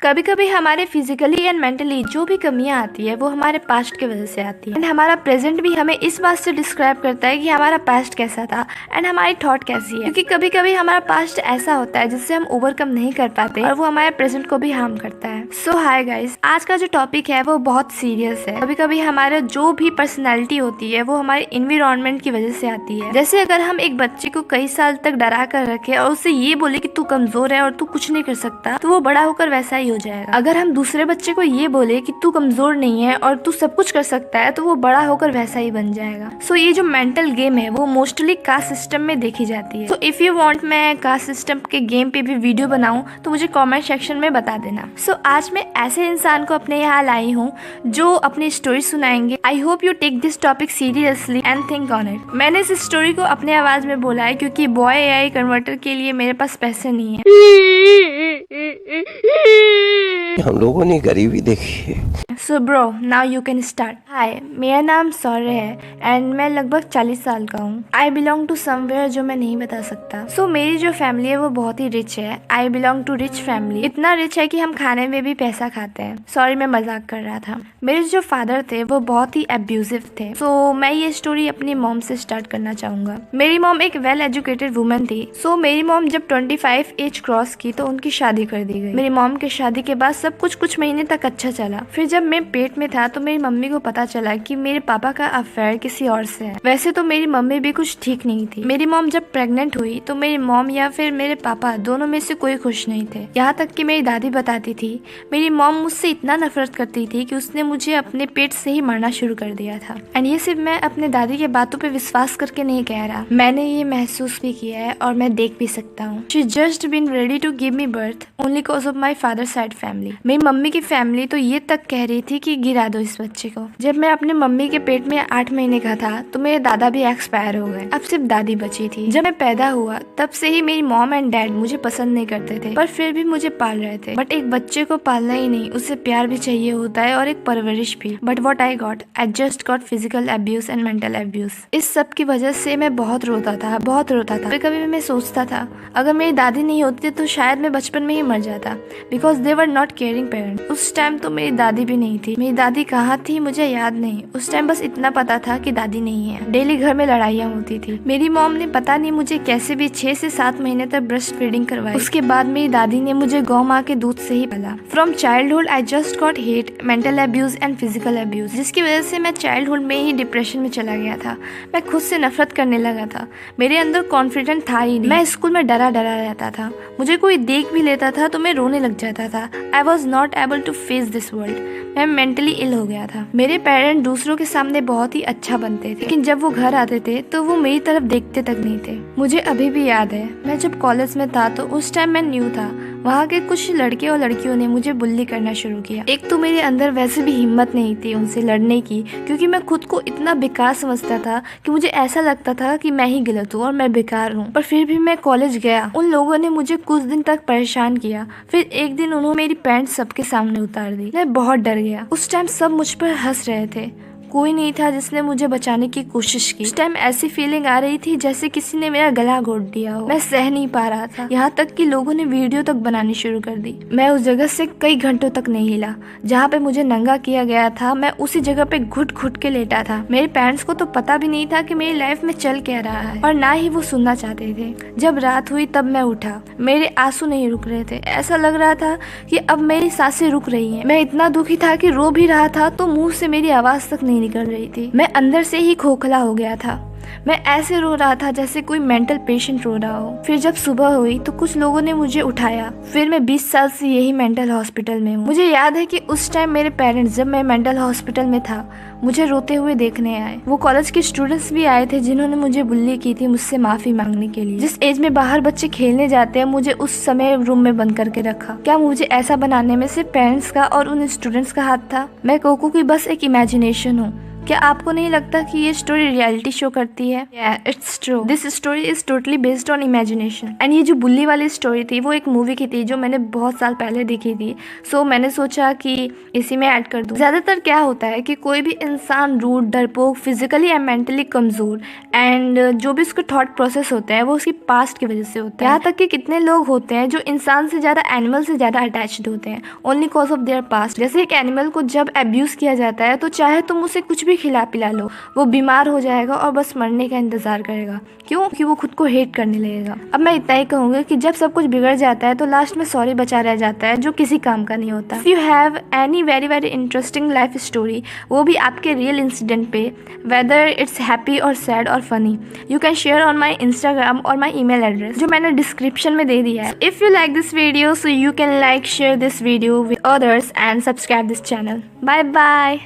कभी कभी हमारे फिजिकली एंड मेंटली जो भी कमियां आती है वो हमारे पास्ट की वजह से आती है। एंड हमारा प्रेजेंट भी हमें इस बात से डिस्क्राइब करता है कि हमारा पास्ट कैसा था एंड हमारी थॉट कैसी है, क्योंकि कभी कभी हमारा पास्ट ऐसा होता है जिससे हम ओवरकम नहीं कर पाते और वो हमारे प्रेजेंट को भी हार्म करता है। सो हाय गाइस, आज का जो टॉपिक है वो बहुत सीरियस है। कभी कभी हमारा जो भी पर्सनैलिटी होती है वो हमारे इन्वायरमेंट की वजह से आती है। जैसे अगर हम एक बच्चे को कई साल तक डरा कर रखे और उससे ये बोले कि तू कमजोर है और तू कुछ नहीं कर सकता, तो वो बड़ा होकर वैसा ही हो जाएगा। अगर हम दूसरे बच्चे को ये बोले कि तू कमजोर नहीं है और तू सब कुछ कर सकता है, तो वो बड़ा होकर वैसा ही बन जाएगा। सो ये जो मेंटल गेम है वो मोस्टली कास्ट सिस्टम में देखी जाती है। सो इफ यू वांट मैं कास्ट सिस्टम के गेम पे भी वीडियो बनाऊं तो मुझे कमेंट सेक्शन में बता देना। सो आज मैं ऐसे इंसान को अपने यहाँ लाई हूँ जो अपनी स्टोरी सुनाएंगे। I hope you take this topic seriously and think on it. मैंने इस स्टोरी को अपने आवाज में बोला है क्योंकि बॉय एआई कन्वर्टर के लिए मेरे पास पैसे नहीं है। हम लोगों ने गरीबी देखी है। So bro, now you can start. Hi, मेरा नाम सौर्य है एंड मैं लगभग 40 साल का हूँ। आई बिलोंग टू समवेयर जो मैं नहीं बता सकता। सो मेरी जो फैमिली है वो बहुत ही रिच है। I belong to rich family. इतना रिच है कि हम खाने में भी पैसा खाते हैं। सॉरी, मैं मजाक कर रहा था। मेरे जो फादर थे वो बहुत ही एब्यूजिव थे। सो मैं ये स्टोरी अपनी मॉम से स्टार्ट करना चाहूंगा। मेरी मॉम एक वेल एजुकेटेड वुमेन थी। सो मेरी मॉम जब 25 एज क्रॉस की तो उनकी शादी कर दी गई। मेरी मॉम की शादी के बाद सब कुछ महीने तक अच्छा चला। फिर जब मैं पेट में था तो मेरी मम्मी को पता चला कि मेरे पापा का अफेयर किसी और से है। वैसे तो मेरी मम्मी भी कुछ ठीक नहीं थी। मेरी मॉम जब प्रेग्नेंट हुई तो मेरी मॉम या फिर मेरे पापा दोनों में से कोई खुश नहीं थे। यहाँ तक कि मेरी दादी बताती थी मेरी मॉम मुझसे इतना नफरत करती थी कि उसने मुझे अपने पेट से ही मारना शुरू कर दिया था। एंड ये सिर्फ मैं अपने दादी के बातों पे विश्वास करके नहीं कह रहा, मैंने ये महसूस भी किया है और मैं देख भी सकता हूँ। She just been ready to give me birth only cause of my father side family. मेरी मम्मी की फैमिली तो ये तक कह रही थी कि गिरा दो इस बच्चे को। जब मैं अपने मम्मी के पेट में 8 महीने का था तो मेरे दादा भी एक्सपायर हो गए। अब सिर्फ दादी बची थी। जब मैं पैदा हुआ तब से ही मेरी मॉम एंड डैड मुझे पसंद नहीं करते थे, पर फिर भी मुझे पाल रहे थे। बट एक बच्चे को पालना ही नहीं, उसे प्यार भी चाहिए होता है और एक परवरिश भी। But what I just got physical abuse and mental abuse. इस सब की वजह से मैं बहुत रोता था। कभी कभी मैं सोचता था अगर मेरी दादी नहीं होती तो शायद मैं बचपन में ही मर जाता, because they were not caring parent. उस टाइम तो मेरी दादी भी नहीं थी। मेरी दादी कहाँ थी मुझे याद नहीं। उस टाइम बस इतना पता था कि दादी नहीं है। डेली घर में लड़ाइयाँ होती थी। मेरी मॉम ने पता नहीं मुझे कैसे भी 6 से 7 महीने तक ब्रेस्ट फीडिंग करवाई। उसके बाद मेरी दादी ने मुझे गौ माँ के दूध से ही पाला। From childhood I just got hate, mental abuse and physical abuse, जिसकी वजह से मैं चाइल्डहुड में ही डिप्रेशन में चला गया था। मैं खुद से नफरत करने लगा था। मेरे अंदर कॉन्फिडेंट था ही नहीं। मैं स्कूल में डरा रहता था। मुझे कोई देख भी लेता था तो मैं रोने लग जाता था। I was not able to face this world. मैं मेंटली इल हो गया था। मेरे पेरेंट दूसरों के सामने बहुत ही अच्छा बनते थे, लेकिन जब वो घर आते थे तो वो मेरी तरफ देखते तक नहीं थे। मुझे अभी भी याद है, मैं जब कॉलेज में था तो उस टाइम मैं न्यू था। वहाँ के कुछ लड़के और लड़कियों ने मुझे बुल्ली करना शुरू किया। एक तो मेरे अंदर वैसे भी हिम्मत नहीं थी उनसे लड़ने की, क्योंकि मैं खुद को इतना बेकार समझता था कि मुझे ऐसा लगता था कि मैं ही गलत हूँ और मैं बेकार हूँ। पर फिर भी मैं कॉलेज गया। उन लोगों ने मुझे कुछ दिन तक परेशान किया। फिर एक दिन उन्होंने मेरी पैंट सबके सामने उतार दी। मैं बहुत डर गया। उस टाइम सब मुझ पर हंस रहे थे। कोई नहीं था जिसने मुझे बचाने की कोशिश की। उस टाइम ऐसी फीलिंग आ रही थी जैसे किसी ने मेरा गला घोट दिया हो। मैं सह नहीं पा रहा था। यहाँ तक कि लोगों ने वीडियो तक बनानी शुरू कर दी। मैं उस जगह से कई घंटों तक नहीं हिला। जहाँ पे मुझे नंगा किया गया था मैं उसी जगह पे घुट के लेटा था। मेरे पेरेंट्स को तो पता भी नहीं था कि मेरी लाइफ में चल क्या रहा है और ना ही वो सुनना चाहते थे। जब रात हुई तब मैं उठा। मेरे आंसू नहीं रुक रहे थे। ऐसा लग रहा था कि अब मेरी सांसें रुक रही हैं। मैं इतना दुखी था कि रो भी रहा था तो मुंह से मेरी आवाज तक नहीं निकल रही थी। मैं अंदर से ही खोखला हो गया था। मैं ऐसे रो रहा था जैसे कोई मेंटल पेशेंट रो रहा हो। फिर जब सुबह हुई तो कुछ लोगों ने मुझे उठाया। फिर मैं 20 साल से यही मेंटल हॉस्पिटल में हूँ। मुझे याद है कि उस टाइम मेरे पेरेंट्स जब मैं मेंटल हॉस्पिटल में था मुझे रोते हुए देखने आए। वो कॉलेज के स्टूडेंट्स भी आए थे जिन्होंने मुझे बुल्ली की थी मुझसे माफी मांगने के लिए। जिस एज में बाहर बच्चे खेलने जाते हैं मुझे उस समय रूम में बंद करके रखा। क्या मुझे ऐसा बनाने में सिर्फ पेरेंट्स का और उन स्टूडेंट्स का हाथ था? मैं कोको की बस एक इमेजिनेशन हूँ। क्या आपको नहीं लगता कि ये स्टोरी रियलिटी शो करती है? It's true, this story is totally based on imagination. And ये जो बुल्ली वाली स्टोरी थी वो एक मूवी की थी जो मैंने बहुत साल पहले देखी थी। सो मैंने सोचा कि इसी में ऐड कर दूं। ज्यादातर क्या होता है कि कोई भी इंसान रूड, डरपोक, फिजिकली एंड मेंटली कमजोर, एंड जो भी उसके थॉट प्रोसेस होते हैं वो उसकी पास्ट की वजह से होता है। यहाँ तक कि कितने लोग होते हैं जो इंसान से ज्यादा एनिमल से ज्यादा अटैच्ड होते हैं only cause of their past. जैसे एक एनिमल को जब अब्यूज किया जाता है तो चाहे तुम उसे कुछ भी खिला पिला लो, वो बीमार हो जाएगा और बस मरने का इंतजार करेगा। क्यों? क्योंकि वो खुद को हेट करने लगेगा। अब मैं इतना ही कहूंगी कि जब सब कुछ बिगड़ जाता है तो लास्ट में सॉरी बचा रह जाता है जो किसी काम का नहीं होता। If you have any very interesting life story, वो भी आपके रियल इंसिडेंट पे, वेदर इट्स हैप्पी और सैड और funny, you can share on my Instagram और माई ईमेल एड्रेस जो मैंने डिस्क्रिप्शन में दे दिया है। If you like this video, so you can like, share this video with others and subscribe this channel. Bye bye.